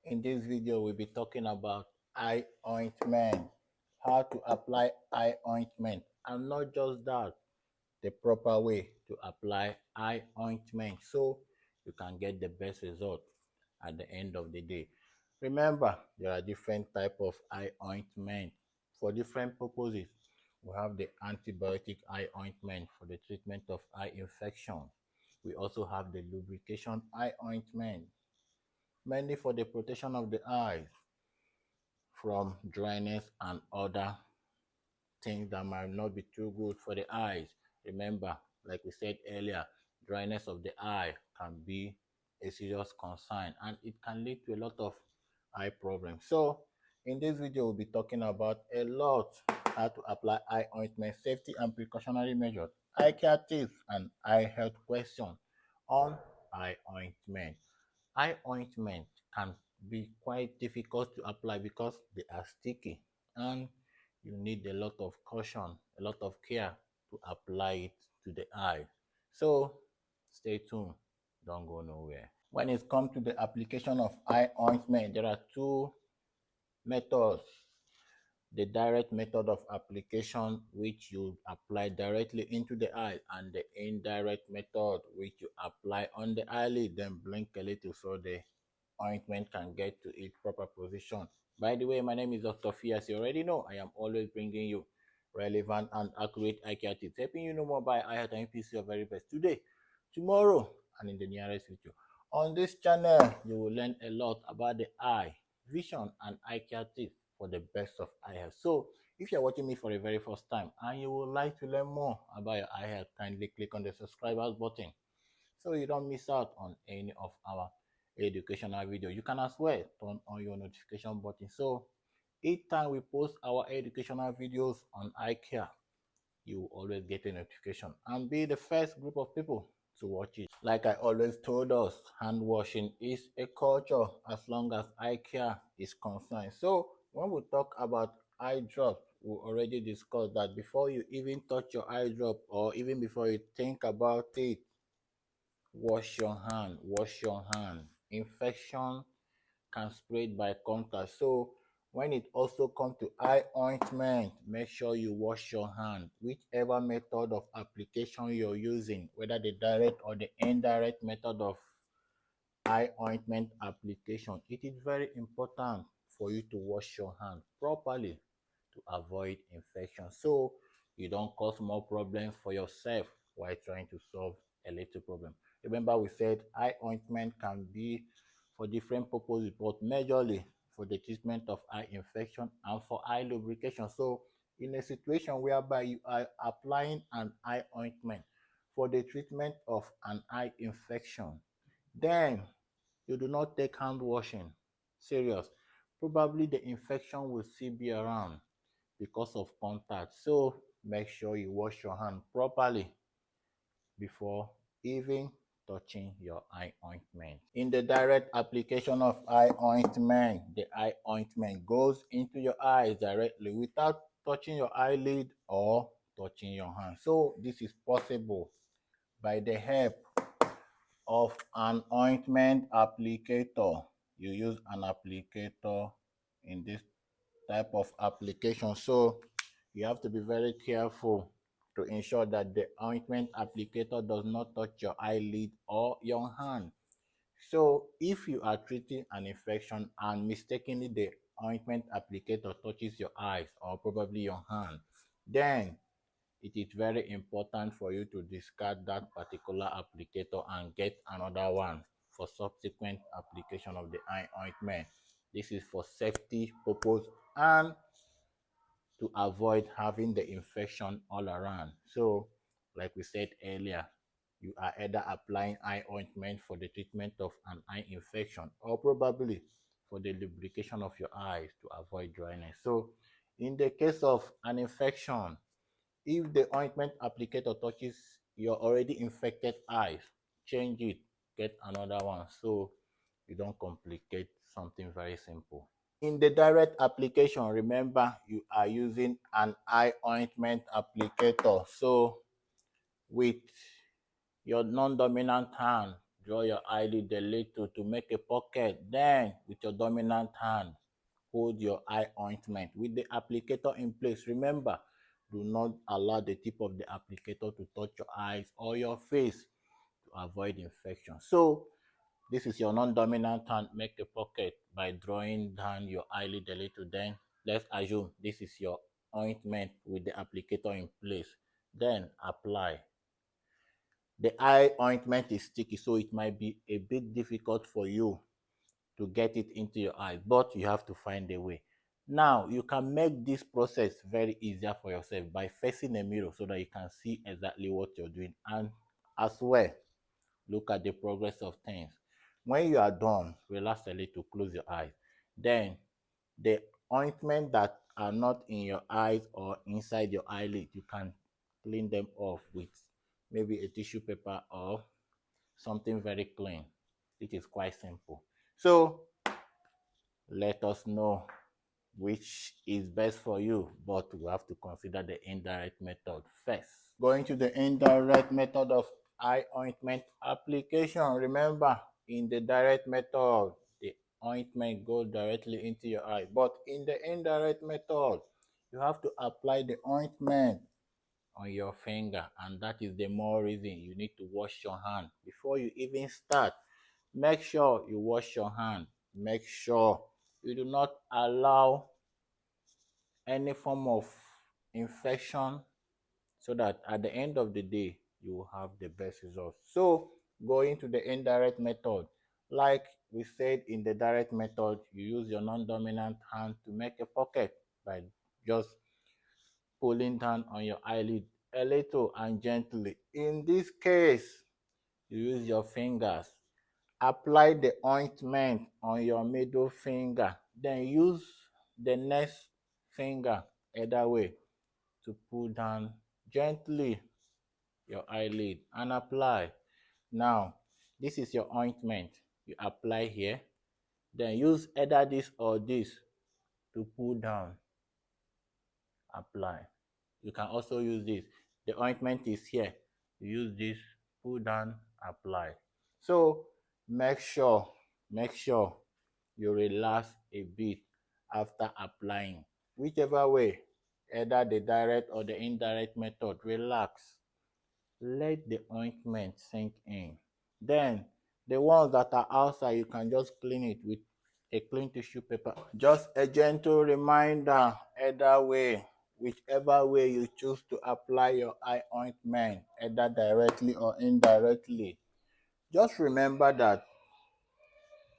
In this video, we'll be talking about eye ointment, how to apply eye ointment, and not just that, the proper way to apply eye ointment so you can get the best result at the end of the day. Remember, there are different type of eye ointment for different purposes. We have the antibiotic eye ointment for the treatment of eye infection. We also have the lubrication eye ointment, mainly for the protection of the eyes from dryness and other things that might not be too good for the eyes. Remember, like we said earlier, dryness of the eye can be a serious concern and it can lead to a lot of eye problems. So, in this video, we'll be talking about a lot how to apply eye ointment, safety and precautionary measures, eye care tips, and eye health questions on eye ointment. Eye ointment can be quite difficult to apply because they are sticky and you need a lot of caution, a lot of care to apply it to the eye. So stay tuned, don't go nowhere. When it comes to the application of eye ointment, there are two methods. The direct method of application, which you apply directly into the eye, and the indirect method, which you apply on the eyelid, then blink a little so the ointment can get to its proper position. By the way, my name is Dr. Fee. As you already know, I am always bringing you relevant and accurate eye care tips, helping you know more by eye health and PC your very best today, tomorrow, and in the nearest future. On this channel, you will learn a lot about the eye, vision, and eye care tips for the best of eye health. So, if you're watching me for the very first time and you would like to learn more about your eye health, kindly click on the subscribers button so you don't miss out on any of our educational video. You can as well turn on your notification button so each time we post our educational videos on eye care, you will always get a notification and be the first group of people to watch it. Like I always told us, hand washing is a culture as long as eye care is concerned. So when we talk about eye drop, we already discussed that before you even touch your eye drop or even before you think about it, wash your hand, wash your hand. Infection can spread by contact. So when it also comes to eye ointment, make sure you wash your hand. Whichever method of application you're using, whether the direct or the indirect method of eye ointment application, it is very important for you to wash your hand properly to avoid infection so you don't cause more problems for yourself while trying to solve a little problem. Remember, we said eye ointment can be for different purposes, but majorly for the treatment of eye infection and for eye lubrication. So in a situation whereby you are applying an eye ointment for the treatment of an eye infection, then you do not take hand washing serious, probably the infection will still be around because of contact. So make sure you wash your hand properly before even touching your eye ointment. In the direct application of eye ointment, the eye ointment goes into your eyes directly without touching your eyelid or touching your hand. So this is possible by the help of an ointment applicator. You use an applicator in this type of application, so you have to be very careful to ensure that the ointment applicator does not touch your eyelid or your hand. So if you are treating an infection and mistakenly the ointment applicator touches your eyes or probably your hand, then it is very important for you to discard that particular applicator and get another one for subsequent application of the eye ointment. This is for safety purpose and to avoid having the infection all around. So, like we said earlier, you are either applying eye ointment for the treatment of an eye infection or probably for the lubrication of your eyes to avoid dryness. So, in the case of an infection, if the ointment applicator touches your already infected eyes, change it, get another one so you don't complicate something very simple. In the direct application, remember you are using an eye ointment applicator. So with your non-dominant hand, draw your eyelid a little to make a pocket. Then, with your dominant hand, hold your eye ointment with the applicator in place. Remember, do not allow the tip of the applicator to touch your eyes or your face to avoid infection. So, this is your non-dominant hand. Make a pocket by drawing down your eyelid a little. Then, let's assume this is your ointment with the applicator in place. Then, apply. The eye ointment is sticky, so it might be a bit difficult for you to get it into your eye, but you have to find a way. Now, you can make this process very easier for yourself by facing a mirror so that you can see exactly what you're doing, and as well, look at the progress of things. When you are done, relax a little, close your eyes. Then, the ointment that are not in your eyes or inside your eyelid, you can clean them off with maybe a tissue paper or something very clean. It is quite simple. So let us know which is best for you, but we have to consider the indirect method first. Going to the indirect method of eye ointment application. Remember, in the direct method, the ointment goes directly into your eye, but in the indirect method, you have to apply the ointment on your finger, and that is the more reason you need to wash your hand before you even start. Make sure you wash your hand. Make sure you do not allow any form of infection, so that at the end of the day you will have the best results. So going to the indirect method, like we said, in the direct method you use your non-dominant hand to make a pocket by just pulling down on your eyelid a little and gently. In this case, you use your fingers. Apply the ointment on your middle finger, then use the next finger either way to pull down gently your eyelid and apply. Now, this is your ointment. You apply here, then use either this or this to pull down, apply. You can also use this. The ointment is here. You use this, pull down, apply. So make sure you relax a bit after applying. Whichever way, either the direct or the indirect method, relax. Let the ointment sink in. Then the ones that are outside, you can just clean it with a clean tissue paper. Just a gentle reminder, either way, whichever way you choose to apply your eye ointment, either directly or indirectly, just remember that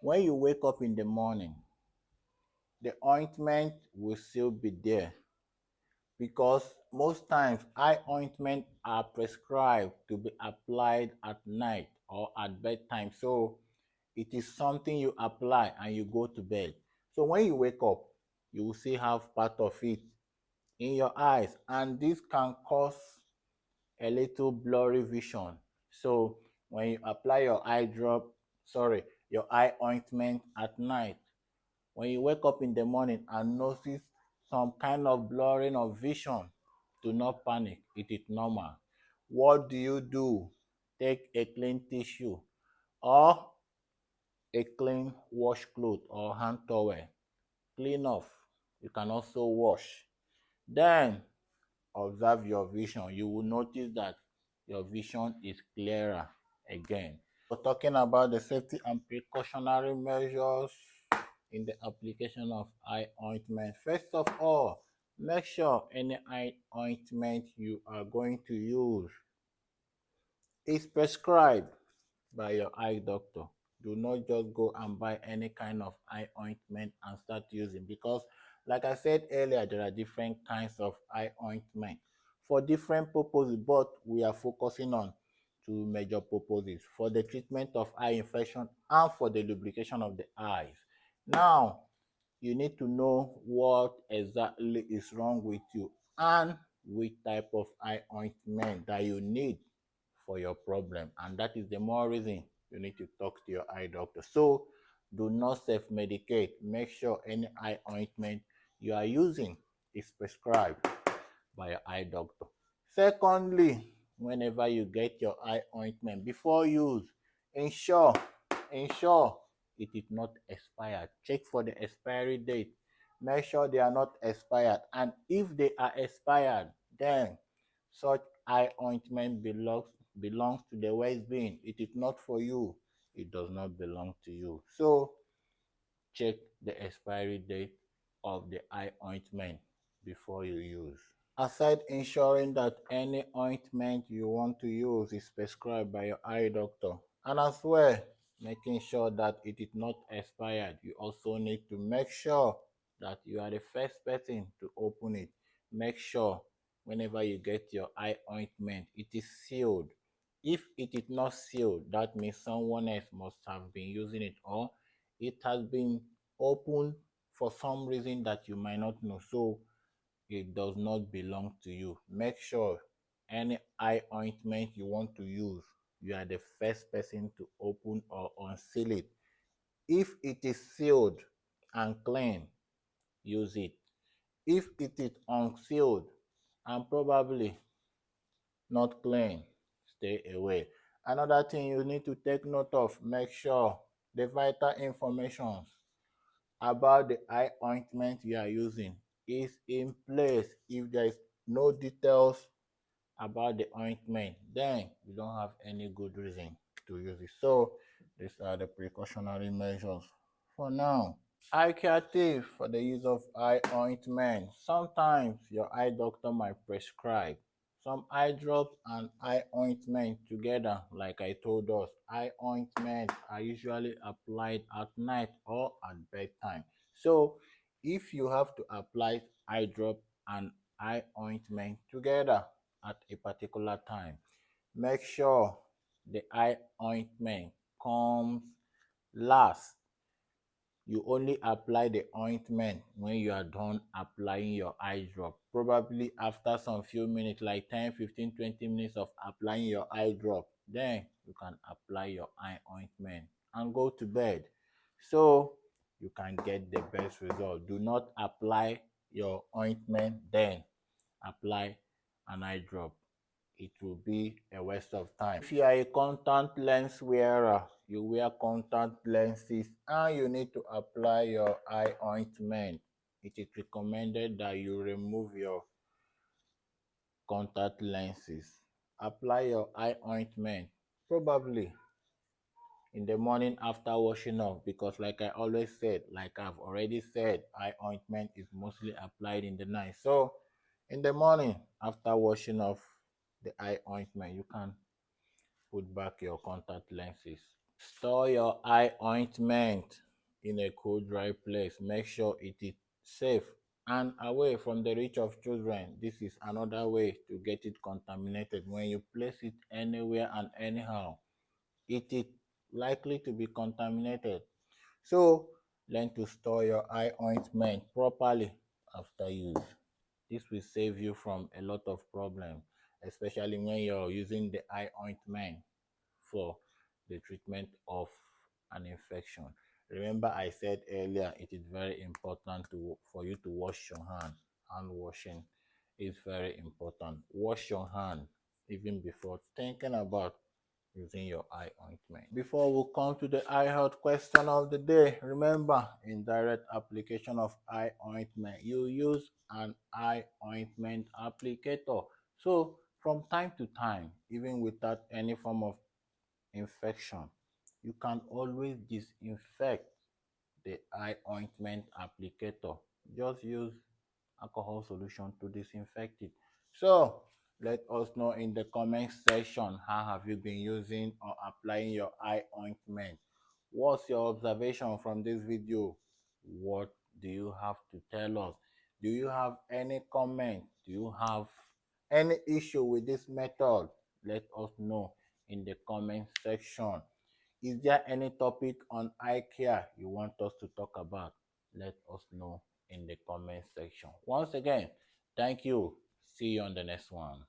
when you wake up in the morning, the ointment will still be there, because most times eye ointment are prescribed to be applied at night or at bedtime. So it is something you apply and you go to bed. So when you wake up, you will still have part of it in your eyes, and this can cause a little blurry vision. So when you apply your your eye ointment at night, when you wake up in the morning and notice some kind of blurring of vision, do not panic. It is normal. What do you do? Take a clean tissue or a clean washcloth or hand towel. Clean off. You can also wash. Then observe your vision. You will notice that your vision is clearer again. So talking about the safety and precautionary measures in the application of eye ointment. First of all, make sure any eye ointment you are going to use is prescribed by your eye doctor. Do not just go and buy any kind of eye ointment and start using, because like I said earlier, there are different kinds of eye ointment for different purposes, but we are focusing on two major purposes: for the treatment of eye infection and for the lubrication of the eyes. Now, you need to know what exactly is wrong with you and which type of eye ointment that you need for your problem. And that is the more reason you need to talk to your eye doctor. So do not self-medicate. Make sure any eye ointment you are using is prescribed by your eye doctor. Secondly, whenever you get your eye ointment, before use, Ensure, ensure it is not expired. Check for the expiry date. Make sure they are not expired. And if they are expired, then such eye ointment belongs to the waste bin. It is not for you. It does not belong to you. So check the expiry date of the eye ointment before you use. Aside ensuring that any ointment you want to use is prescribed by your eye doctor, and as well making sure that it is not expired, you also need to make sure that you are the first person to open it. Make sure whenever you get your eye ointment, it is sealed. If it is not sealed, that means someone else must have been using it, or it has been opened for some reason that you might not know. So it does not belong to you. Make sure any eye ointment you want to use, you are the first person to open or unseal it. If it is sealed and clean, use it. If it is unsealed and probably not clean, stay away. Another thing you need to take note of, make sure the vital information about the eye ointment you are using is in place. If there is no details about the ointment, then you don't have any good reason to use it. So these are the precautionary measures for now. Eye care tip for the use of eye ointment. Sometimes your eye doctor might prescribe some eye drops and eye ointment together. Like I told us, eye ointment are usually applied at night or at bedtime. So if you have to apply eye drop and eye ointment together at a particular time, make sure the eye ointment comes last. You only apply the ointment when you are done applying your eye drop. Probably after some few minutes, like 10, 15, 20 minutes of applying your eye drop, then you can apply your eye ointment and go to bed. So you can get the best result. Do not apply your ointment, then apply an eye drop. It will be a waste of time. If you are a contact lens wearer, you wear contact lenses and you need to apply your eye ointment, it is recommended that you remove your contact lenses. Apply your eye ointment probably in the morning after washing off, because like I always said, like I've already said, eye ointment is mostly applied in the night. So in the morning after washing off the eye ointment, you can put back your contact lenses. Store your eye ointment in a cool, dry place. Make sure it is safe and away from the reach of children. This is another way to get it contaminated. When you place it anywhere and anyhow, it is likely to be contaminated. So learn to store your eye ointment properly after use. This will save you from a lot of problems, especially when you're using the eye ointment for the treatment of an infection. Remember, I said earlier, it is very important for you to wash your hand. Hand washing is very important. Wash your hand even before thinking about using your eye ointment. Before we come to the eye health question of the day, remember, in direct application of eye ointment, you use an eye ointment applicator. So from time to time, even without any form of infection, you can always disinfect the eye ointment applicator. Just use alcohol solution to disinfect it. So let us know in the comment section, how have you been using or applying your eye ointment? What's your observation from this video? What do you have to tell us? Do you have any comment? Do you have any issue with this method? Let us know in the comment section. Is there any topic on eye care you want us to talk about? Let us know in the comment section. Once again, thank you. See you on the next one.